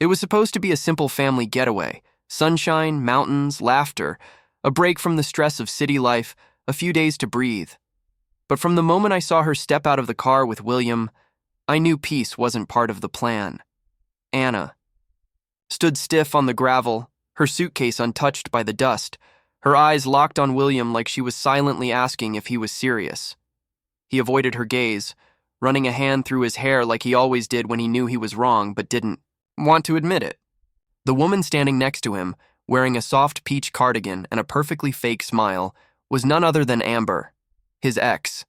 It was supposed to be a simple family getaway: sunshine, mountains, laughter, a break from the stress of city life, a few days to breathe. But from the moment I saw her step out of the car with William, I knew peace wasn't part of the plan. Anna stood stiff on the gravel, her suitcase untouched by the dust, her eyes locked on William like she was silently asking if he was serious. He avoided her gaze, running a hand through his hair like he always did when he knew he was wrong but didn't want to admit it. The woman standing next to him, wearing a soft peach cardigan and a perfectly fake smile, was none other than Amber, his ex.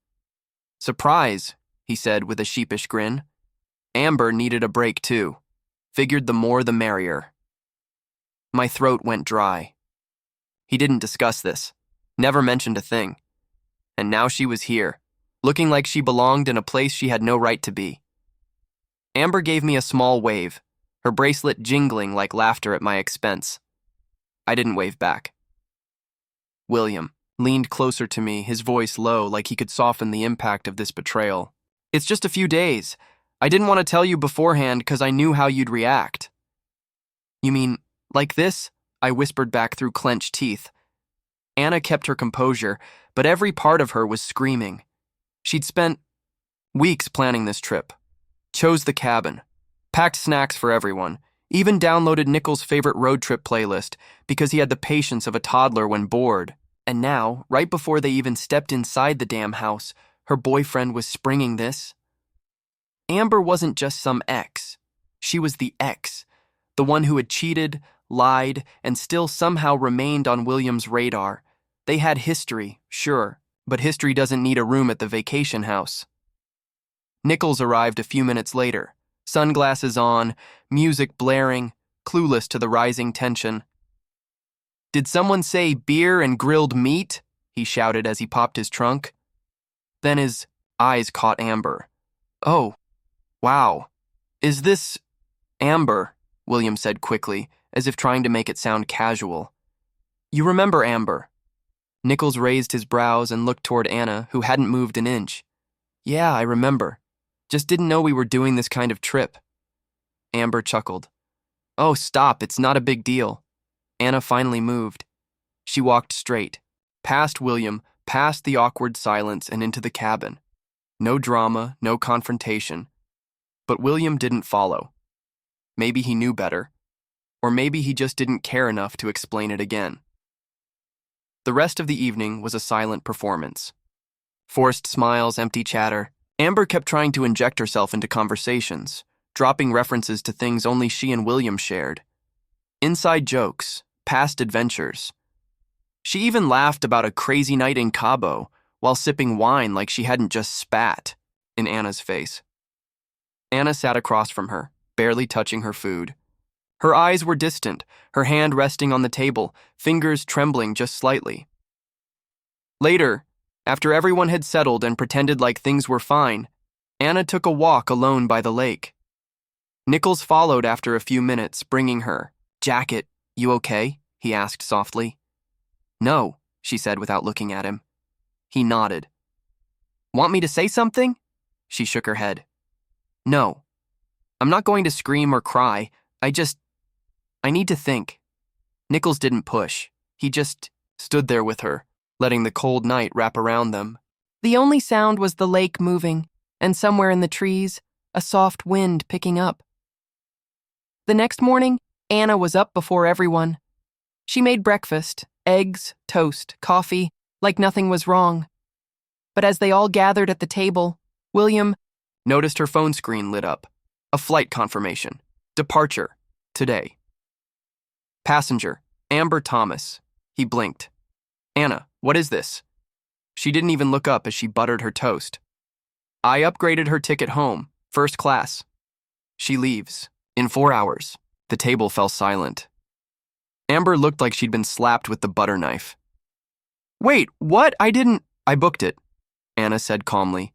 "Surprise," he said with a sheepish grin. Amber needed a break too. Figured the more the merrier. My throat went dry. He didn't discuss this, never mentioned a thing. And now she was here, looking like she belonged in a place she had no right to be. Amber gave me a small wave, her bracelet jingling like laughter at my expense. I didn't wave back. William leaned closer to me, his voice low like he could soften the impact of this betrayal. "It's just a few days. I didn't want to tell you beforehand because I knew how you'd react." "You mean, like this?" I whispered back through clenched teeth. Anna kept her composure, but every part of her was screaming. She'd spent weeks planning this trip. Chose the cabin. Packed snacks for everyone. Even downloaded Nichols' favorite road trip playlist because he had the patience of a toddler when bored. And now, right before they even stepped inside the damn house, her boyfriend was springing this. Amber wasn't just some ex. She was the ex. The one who had cheated, lied, and still somehow remained on William's radar. They had history, sure, but history doesn't need a room at the vacation house. Nichols arrived a few minutes later, sunglasses on, music blaring, clueless to the rising tension. "Did someone say beer and grilled meat?" he shouted as he popped his trunk. Then his eyes caught Amber. "Oh, wow. Is this Amber?" William said quickly, as if trying to make it sound casual. "You remember Amber?" Nichols raised his brows and looked toward Anna, who hadn't moved an inch. "Yeah, I remember. Just didn't know we were doing this kind of trip." Amber chuckled. "Oh, stop, it's not a big deal." Anna finally moved. She walked straight, past William, past the awkward silence and into the cabin. No drama, no confrontation. But William didn't follow. Maybe he knew better. Or maybe he just didn't care enough to explain it again. The rest of the evening was a silent performance. Forced smiles, empty chatter. Amber kept trying to inject herself into conversations, dropping references to things only she and William shared. Inside jokes, past adventures. She even laughed about a crazy night in Cabo while sipping wine like she hadn't just spat in Anna's face. Anna sat across from her, barely touching her food. Her eyes were distant, her hand resting on the table, fingers trembling just slightly. Later, after everyone had settled and pretended like things were fine, Anna took a walk alone by the lake. Nichols followed after a few minutes, bringing her. "Jacket, you okay?" he asked softly. "No," she said without looking at him. He nodded. "Want me to say something?" She shook her head. "No. I'm not going to scream or cry. I need to think." Nichols didn't push. He just stood there with her, letting the cold night wrap around them. The only sound was the lake moving, and somewhere in the trees, a soft wind picking up. The next morning, Anna was up before everyone. She made breakfast, eggs, toast, coffee, like nothing was wrong. But as they all gathered at the table, William noticed her phone screen lit up. A flight confirmation. Departure. Today. Passenger. Amber Thomas. He blinked. "Anna, what is this?" She didn't even look up as she buttered her toast. "I upgraded her ticket home. First class. She leaves. In 4 hours." The table fell silent. Amber looked like she'd been slapped with the butter knife. "Wait, what? I booked it," Anna said calmly.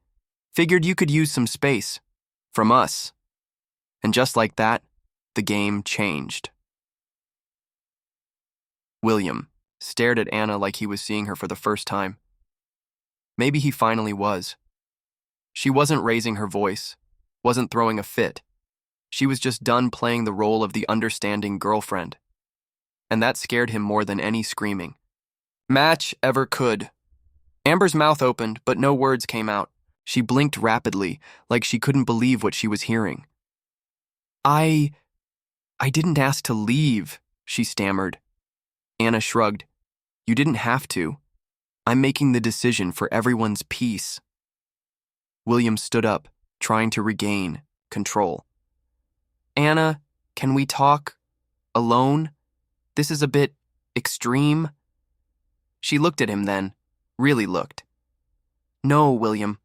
"Figured you could use some space. From us." And just like that, the game changed. William stared at Anna like he was seeing her for the first time. Maybe he finally was. She wasn't raising her voice, wasn't throwing a fit. She was just done playing the role of the understanding girlfriend. And that scared him more than any screaming. Match ever could. Amber's mouth opened, but no words came out. She blinked rapidly, like she couldn't believe what she was hearing. I didn't ask to leave, she stammered. Anna shrugged. You didn't have to. I'm making the decision for everyone's peace. William stood up, trying to regain control. Anna, can we talk? Alone? This is a bit extreme. She looked at him then, really looked. No, William.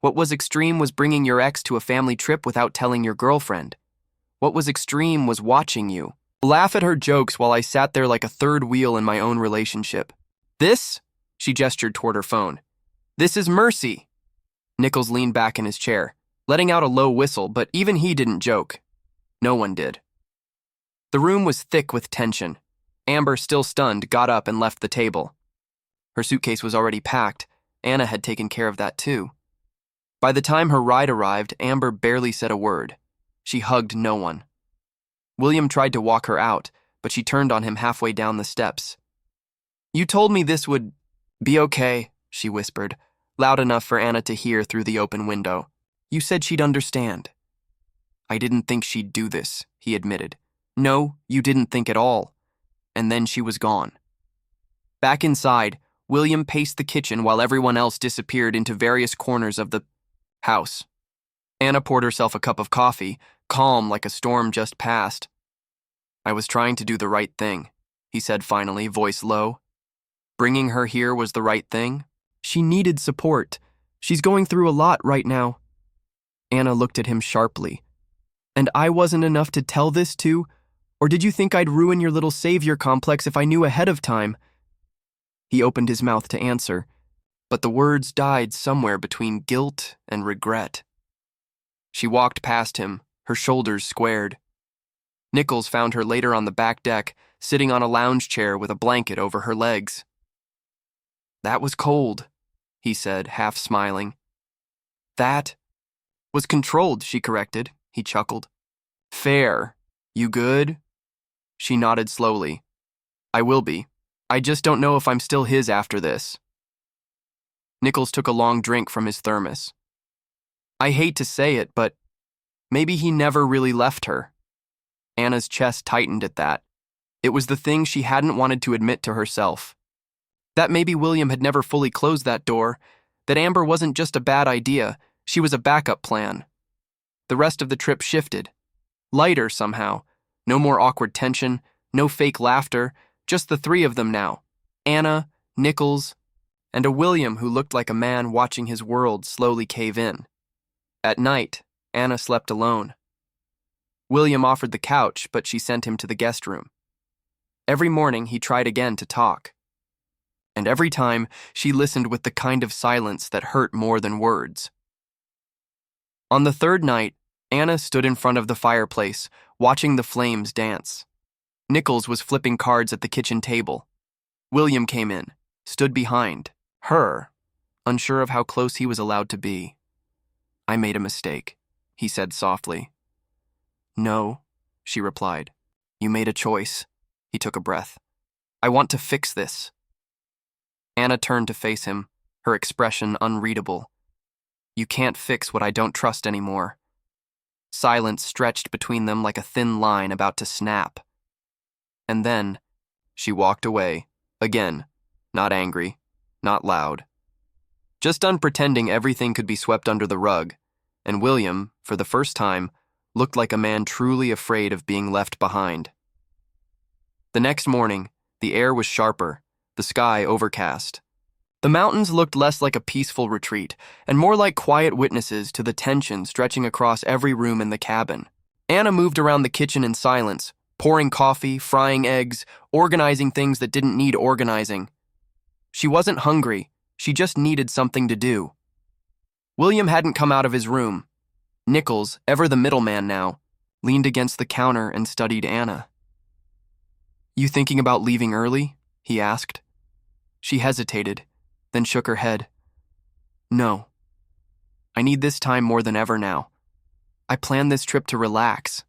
What was extreme was bringing your ex to a family trip without telling your girlfriend. What was extreme was watching you laugh at her jokes while I sat there like a third wheel in my own relationship. This, she gestured toward her phone. This is mercy. Nichols leaned back in his chair, letting out a low whistle, but even he didn't joke. No one did. The room was thick with tension. Amber, still stunned, got up and left the table. Her suitcase was already packed. Anna had taken care of that too. By the time her ride arrived, Amber barely said a word. She hugged no one. William tried to walk her out, but she turned on him halfway down the steps. You told me this would be okay, she whispered, loud enough for Anna to hear through the open window. You said she'd understand. I didn't think she'd do this, he admitted. No, you didn't think at all. And then she was gone. Back inside, William paced the kitchen while everyone else disappeared into various corners of the house. Anna poured herself a cup of coffee, calm like a storm just passed. I was trying to do the right thing, he said finally, voice low. Bringing her here was the right thing. She needed support. She's going through a lot right now. Anna looked at him sharply. And I wasn't enough to tell this to? Or did you think I'd ruin your little savior complex if I knew ahead of time? He opened his mouth to answer, but the words died somewhere between guilt and regret. She walked past him, her shoulders squared. Nichols found her later on the back deck, sitting on a lounge chair with a blanket over her legs. That was cold, he said, half smiling. That was controlled, she corrected. He chuckled. Fair. You good? She nodded slowly. I will be. I just don't know if I'm still his after this. Nichols took a long drink from his thermos. I hate to say it, but maybe he never really left her. Anna's chest tightened at that. It was the thing she hadn't wanted to admit to herself. That maybe William had never fully closed that door, that Amber wasn't just a bad idea, she was a backup plan. The rest of the trip shifted. Lighter somehow. No more awkward tension, no fake laughter, just the three of them now. Anna, Nichols, and a William who looked like a man watching his world slowly cave in. At night, Anna slept alone. William offered the couch, but she sent him to the guest room. Every morning he tried again to talk. And every time, she listened with the kind of silence that hurt more than words. On the third night, Anna stood in front of the fireplace, watching the flames dance. Nichols was flipping cards at the kitchen table. William came in, stood behind her, unsure of how close he was allowed to be. I made a mistake, he said softly. No, she replied. You made a choice. He took a breath. I want to fix this. Anna turned to face him, her expression unreadable. You can't fix what I don't trust anymore. Silence stretched between them like a thin line about to snap. And then, she walked away, again, not angry, not loud. Just done pretending everything could be swept under the rug, and William, for the first time, looked like a man truly afraid of being left behind. The next morning, the air was sharper, the sky overcast. The mountains looked less like a peaceful retreat, and more like quiet witnesses to the tension stretching across every room in the cabin. Anna moved around the kitchen in silence, pouring coffee, frying eggs, organizing things that didn't need organizing. She wasn't hungry, she just needed something to do. William hadn't come out of his room. Nichols, ever the middleman now, leaned against the counter and studied Anna. You thinking about leaving early? He asked. She hesitated, then shook her head. No. I need this time more than ever now. I planned this trip to relax.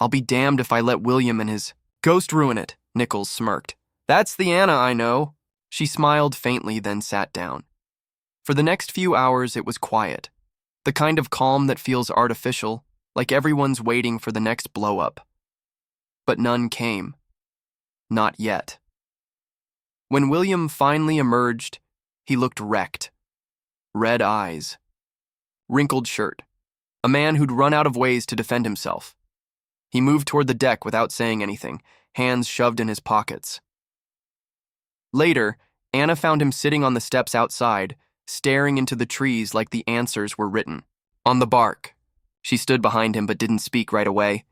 I'll be damned if I let William and his ghost ruin it, Nichols smirked. That's the Anna I know. She smiled faintly, then sat down. For the next few hours, it was quiet. The kind of calm that feels artificial, like everyone's waiting for the next blow-up. But none came. Not yet. When William finally emerged, he looked wrecked. Red eyes. Wrinkled shirt. A man who'd run out of ways to defend himself. He moved toward the deck without saying anything, hands shoved in his pockets. Later, Anna found him sitting on the steps outside, staring into the trees like the answers were written on the bark. She stood behind him but didn't speak right away.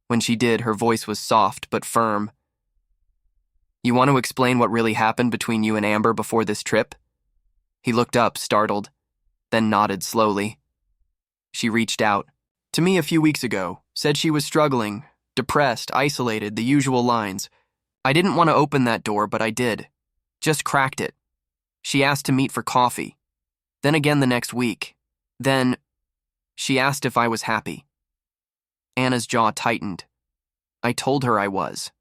When she did, her voice was soft but firm. You want to explain what really happened between you and Amber before this trip? He looked up, startled, then nodded slowly. She reached out. To me a few weeks ago, said she was struggling, depressed, isolated, the usual lines. I didn't want to open that door, but I did. Just cracked it. She asked to meet for coffee. Then again the next week. Then, she asked if I was happy. Anna's jaw tightened. I told her I was.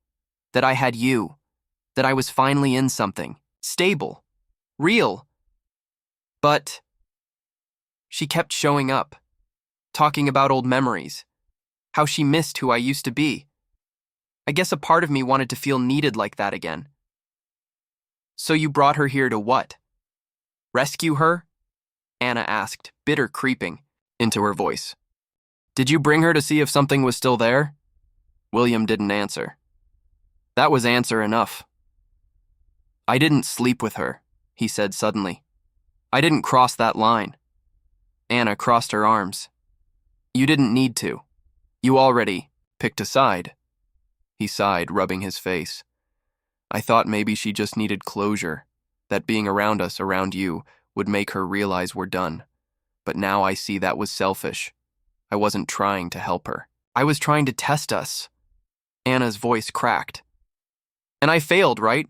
That I had you. That I was finally in something. Stable. Real. But she kept showing up. Talking about old memories. How she missed who I used to be. I guess a part of me wanted to feel needed like that again. So you brought her here to what? Rescue her? Anna asked, bitter creeping into her voice. Did you bring her to see if something was still there? William didn't answer. That was answer enough. I didn't sleep with her, he said suddenly. I didn't cross that line. Anna crossed her arms. You didn't need to. You already picked a side. He sighed, rubbing his face. I thought maybe she just needed closure, that being around us, around you, would make her realize we're done. But now I see that was selfish. I wasn't trying to help her. I was trying to test us. Anna's voice cracked. And I failed, right?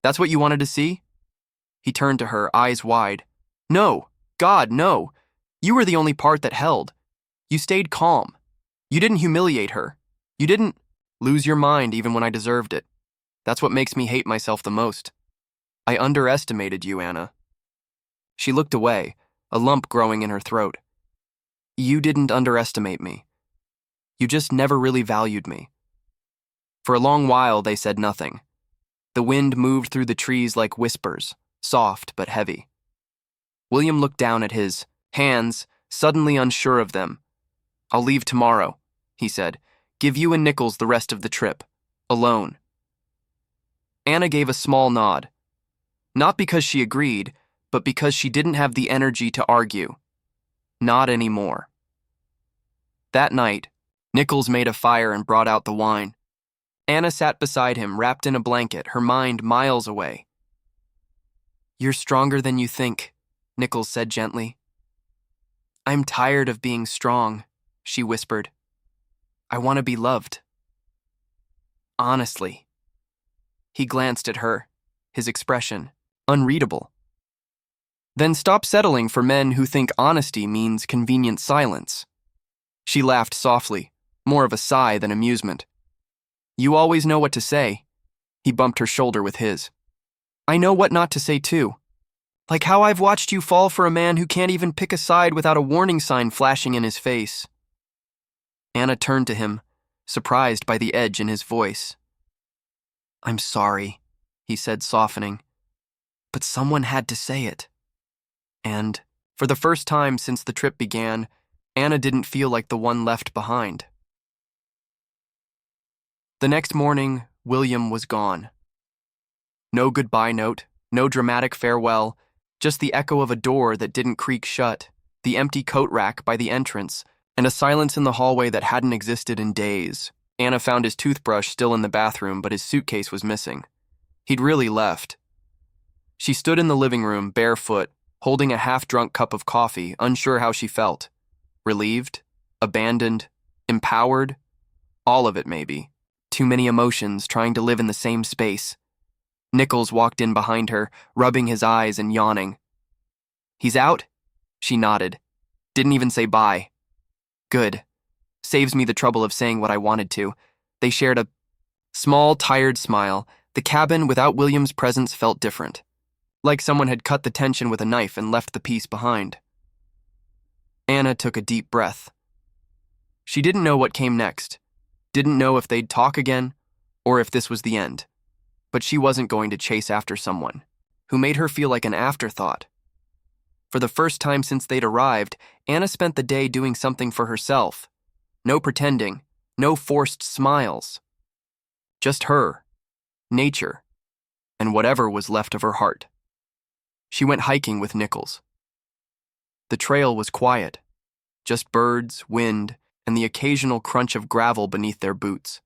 That's what you wanted to see? He turned to her, eyes wide. No, God, no. You were the only part that held. You stayed calm. You didn't humiliate her. You didn't lose your mind even when I deserved it. That's what makes me hate myself the most. I underestimated you, Anna. She looked away, a lump growing in her throat. You didn't underestimate me. You just never really valued me. For a long while, they said nothing. The wind moved through the trees like whispers, soft but heavy. William looked down at his hands, suddenly unsure of them. I'll leave tomorrow, he said. Give you and Nichols the rest of the trip. Alone. Anna gave a small nod. Not because she agreed, but because she didn't have the energy to argue. Not anymore. That night, Nichols made a fire and brought out the wine. Anna sat beside him, wrapped in a blanket, her mind miles away. You're stronger than you think, Nichols said gently. I'm tired of being strong, she whispered. I want to be loved. Honestly. He glanced at her, his expression unreadable. Then stop settling for men who think honesty means convenient silence. She laughed softly, more of a sigh than amusement. You always know what to say. He bumped her shoulder with his. I know what not to say too. Like how I've watched you fall for a man who can't even pick a side without a warning sign flashing in his face. Anna turned to him, surprised by the edge in his voice. I'm sorry, he said, softening. But someone had to say it. And, for the first time since the trip began, Anna didn't feel like the one left behind. The next morning, William was gone. No goodbye note, no dramatic farewell, just the echo of a door that didn't creak shut, the empty coat rack by the entrance, and a silence in the hallway that hadn't existed in days. Anna found his toothbrush still in the bathroom, but his suitcase was missing. He'd really left. She stood in the living room, barefoot, holding a half-drunk cup of coffee, unsure how she felt. Relieved, abandoned, empowered, all of it maybe. Too many emotions trying to live in the same space. Nichols walked in behind her, rubbing his eyes and yawning. He's out? She nodded. Didn't even say bye. Good. Saves me the trouble of saying what I wanted to. They shared a small, tired smile. The cabin without William's presence felt different, like someone had cut the tension with a knife and left the peace behind. Anna took a deep breath. She didn't know what came next, didn't know if they'd talk again, or if this was the end. But she wasn't going to chase after someone who made her feel like an afterthought. For the first time since they'd arrived, Anna spent the day doing something for herself. No pretending, no forced smiles. Just her, nature, and whatever was left of her heart. She went hiking with Nichols. The trail was quiet, just birds, wind, and the occasional crunch of gravel beneath their boots.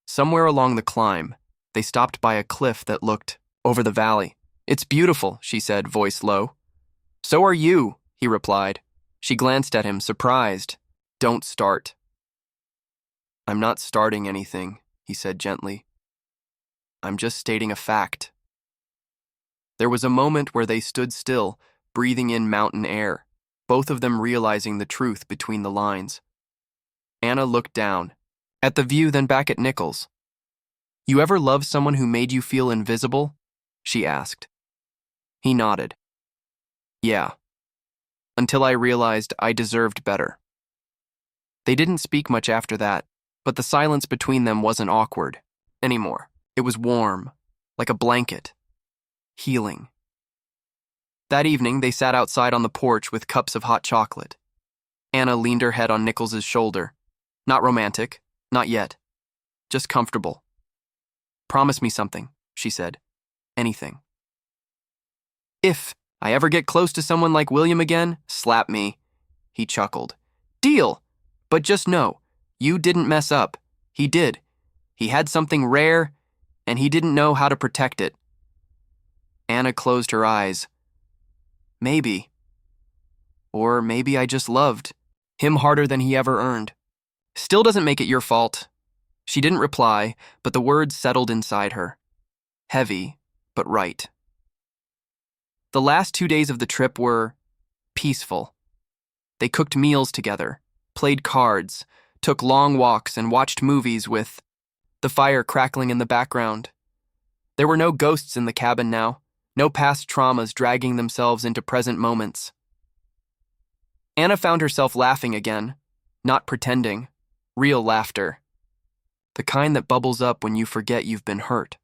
Somewhere along the climb, they stopped by a cliff that looked over the valley. "It's beautiful," she said, voice low. "So are you," he replied. She glanced at him, surprised. "Don't start." "I'm not starting anything," he said gently. "I'm just stating a fact." There was a moment where they stood still, breathing in mountain air, both of them realizing the truth between the lines. Anna looked down, at the view, then back at Nichols. "You ever love someone who made you feel invisible?" she asked. He nodded. "Yeah. Until I realized I deserved better." They didn't speak much after that, but the silence between them wasn't awkward anymore. It was warm, like a blanket. Healing. That evening, they sat outside on the porch with cups of hot chocolate. Anna leaned her head on Nichols's shoulder. Not romantic, not yet. Just comfortable. "Promise me something," she said. "Anything." "If I ever get close to someone like William again, slap me." He chuckled. "Deal! But just know, you didn't mess up. He did. He had something rare, and he didn't know how to protect it." Anna closed her eyes. Maybe. Or maybe I just loved him harder than he ever earned. "Still doesn't make it your fault." She didn't reply, but the words settled inside her. Heavy, but right. The last 2 days of the trip were peaceful. They cooked meals together, played cards, took long walks, and watched movies with the fire crackling in the background. There were no ghosts in the cabin now, no past traumas dragging themselves into present moments. Anna found herself laughing again, not pretending, real laughter. The kind that bubbles up when you forget you've been hurt.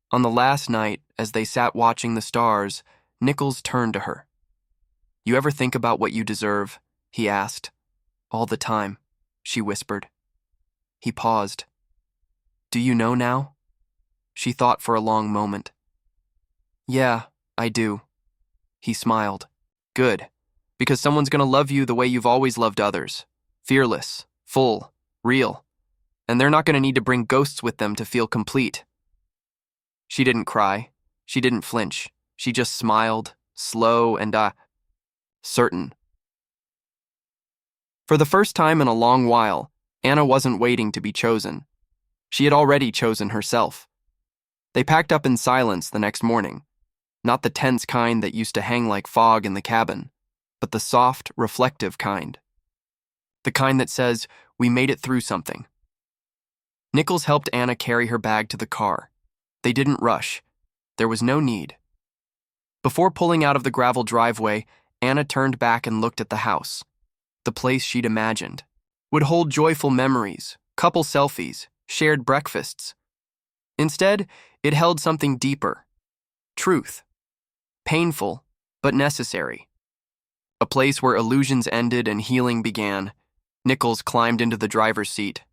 On the last night, as they sat watching the stars, Nichols turned to her. "You ever think about what you deserve?" he asked. "All the time," she whispered. He paused. "Do you know now?" She thought for a long moment. "Yeah, I do." He smiled. "Good, because someone's gonna love you the way you've always loved others. Fearless, full, real. And they're not gonna need to bring ghosts with them to feel complete." She didn't cry. She didn't flinch. She just smiled, slow and, certain. For the first time in a long while, Anna wasn't waiting to be chosen. She had already chosen herself. They packed up in silence the next morning. Not the tense kind that used to hang like fog in the cabin, but the soft, reflective kind. The kind that says, "We made it through something." Nichols helped Anna carry her bag to the car. They didn't rush. There was no need. Before pulling out of the gravel driveway, Anna turned back and looked at the house. The place she'd imagined would hold joyful memories, couple selfies, shared breakfasts. Instead, it held something deeper. Truth. Painful, but necessary. A place where illusions ended and healing began. Nichols climbed into the driver's seat.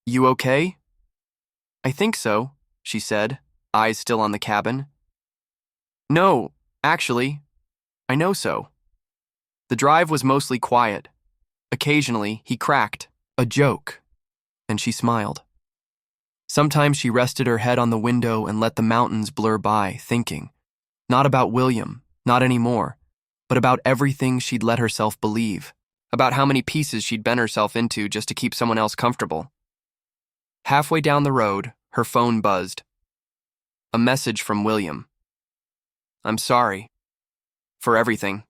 "You okay?" "I think so," she said, eyes still on the cabin. "No, actually, I know so." The drive was mostly quiet. Occasionally, he cracked a joke, and she smiled. Sometimes she rested her head on the window and let the mountains blur by, thinking. Not about William, not anymore, but about everything she'd let herself believe, about how many pieces she'd bent herself into just to keep someone else comfortable. Halfway down the road, her phone buzzed. A message from William. "I'm sorry. For everything."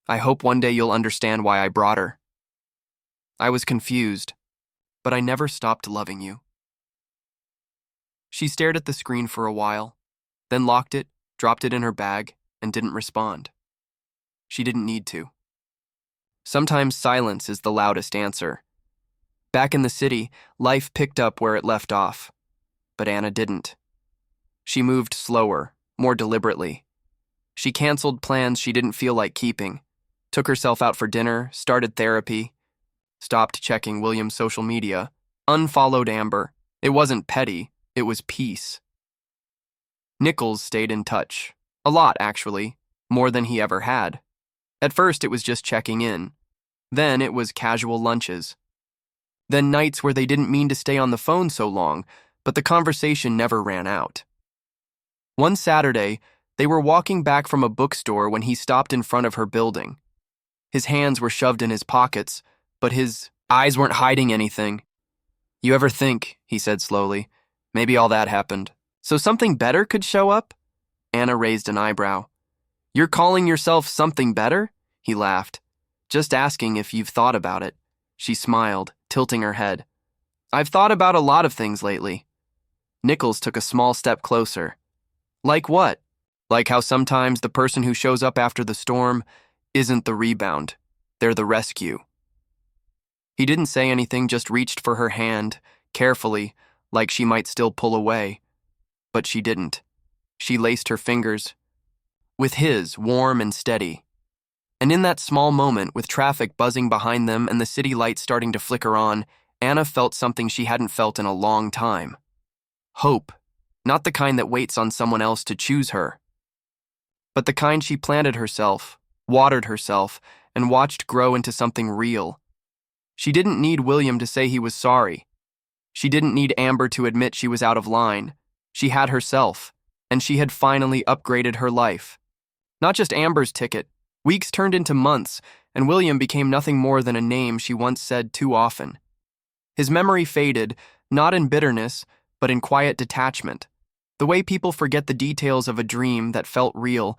I hope one day you'll understand why I brought her. I was confused, but I never stopped loving you. She stared at the screen for a while, then locked it, dropped it in her bag, and didn't respond. She didn't need to. Sometimes silence is the loudest answer. Back in the city, life picked up where it left off, but Anna didn't. She moved slower, more deliberately. She canceled plans she didn't feel like keeping, took herself out for dinner, started therapy, stopped checking William's social media, unfollowed Amber. It wasn't petty, it was peace. Nichols stayed in touch. A lot, actually, more than he ever had. At first, it was just checking in. Then it was casual lunches. Then nights where they didn't mean to stay on the phone so long, but the conversation never ran out. One Saturday, they were walking back from a bookstore when he stopped in front of her building. His hands were shoved in his pockets, but his eyes weren't hiding anything. "You ever think," he said slowly, "maybe all that happened, so something better could show up?" Anna raised an eyebrow. "You're calling yourself something better?" He laughed. "Just asking if you've thought about it." She smiled, tilting her head. "I've thought about a lot of things lately." Nichols took a small step closer. "Like what? Like how sometimes the person who shows up after the storm isn't the rebound, they're the rescue." He didn't say anything, just reached for her hand, carefully, like she might still pull away. But she didn't. She laced her fingers with his, warm and steady. And in that small moment, with traffic buzzing behind them and the city lights starting to flicker on, Anna felt something she hadn't felt in a long time. Hope. Not the kind that waits on someone else to choose her, but the kind she planted herself, watered herself, and watched grow into something real. She didn't need William to say he was sorry. She didn't need Amber to admit she was out of line. She had herself, and she had finally upgraded her life. Not just Amber's ticket. Weeks turned into months, and William became nothing more than a name she once said too often. His memory faded, not in bitterness, but in quiet detachment. The way people forget the details of a dream that felt real,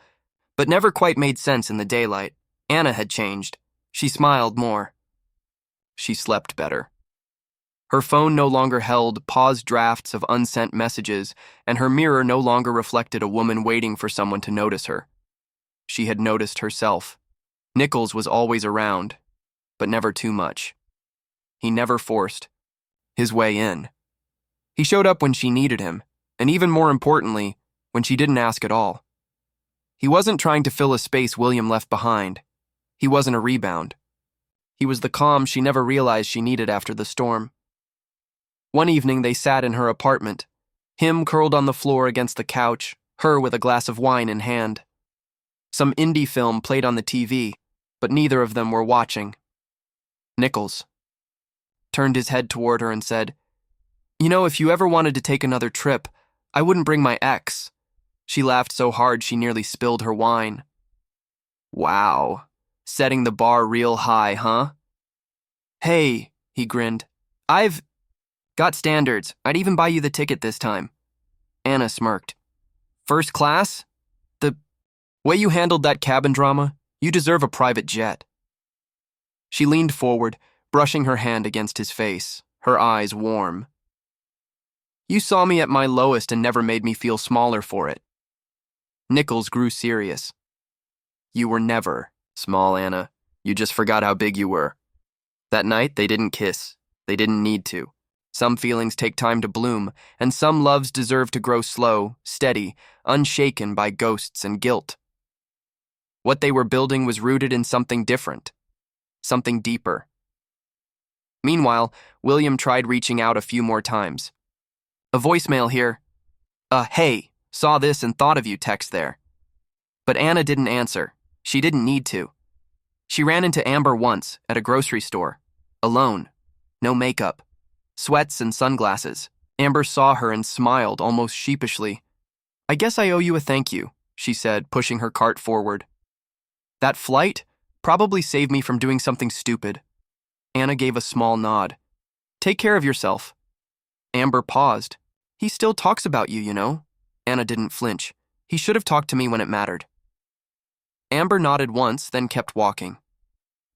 but never quite made sense in the daylight. Anna had changed. She smiled more. She slept better. Her phone no longer held paused drafts of unsent messages, and her mirror no longer reflected a woman waiting for someone to notice her. She had noticed herself. Nichols was always around, but never too much. He never forced his way in. He showed up when she needed him, and even more importantly, when she didn't ask at all. He wasn't trying to fill a space William left behind. He wasn't a rebound. He was the calm she never realized she needed after the storm. One evening they sat in her apartment, him curled on the floor against the couch, her with a glass of wine in hand. Some indie film played on the TV, but neither of them were watching. Nichols turned his head toward her and said, "You know, if you ever wanted to take another trip, I wouldn't bring my ex." She laughed so hard she nearly spilled her wine. "Wow, setting the bar real high, huh?" "Hey," he grinned, "I've got standards. I'd even buy you the ticket this time." Anna smirked. "First class? The way you handled that cabin drama, you deserve a private jet." She leaned forward, brushing her hand against his face, her eyes warm. "You saw me at my lowest and never made me feel smaller for it." Nichols grew serious. "You were never small, Anna. You just forgot how big you were." That night, they didn't kiss. They didn't need to. Some feelings take time to bloom, and some loves deserve to grow slow, steady, unshaken by ghosts and guilt. What they were building was rooted in something different, something deeper. Meanwhile, William tried reaching out a few more times. "A voicemail here. Hey, saw this and thought of you" text there. But Anna didn't answer. She didn't need to. She ran into Amber once at a grocery store, alone, no makeup, sweats and sunglasses. Amber saw her and smiled almost sheepishly. "I guess I owe you a thank you," she said, pushing her cart forward. "That flight probably saved me from doing something stupid." Anna gave a small nod. "Take care of yourself." Amber paused. "He still talks about you, you know." Anna didn't flinch. "He should have talked to me when it mattered." Amber nodded once, then kept walking.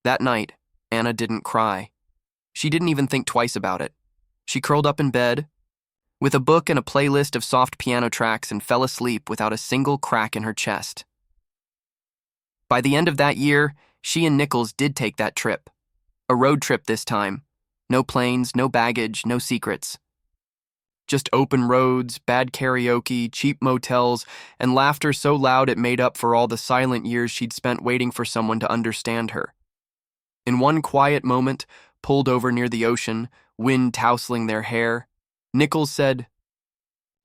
That night, Anna didn't cry. She didn't even think twice about it. She curled up in bed, with a book and a playlist of soft piano tracks, and fell asleep without a single crack in her chest. By the end of that year, she and Nichols did take that trip. A road trip this time. No planes, no baggage, no secrets. Just open roads, bad karaoke, cheap motels, and laughter so loud it made up for all the silent years she'd spent waiting for someone to understand her. In one quiet moment, pulled over near the ocean, wind tousling their hair, Nichols said,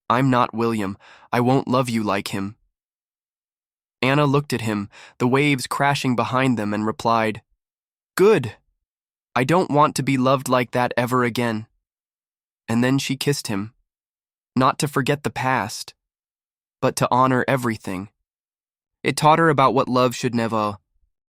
"I'm not William. I won't love you like him." Anna looked at him, the waves crashing behind them, and replied, "Good. I don't want to be loved like that ever again." And then she kissed him, not to forget the past, but to honor everything. It taught her about what love should never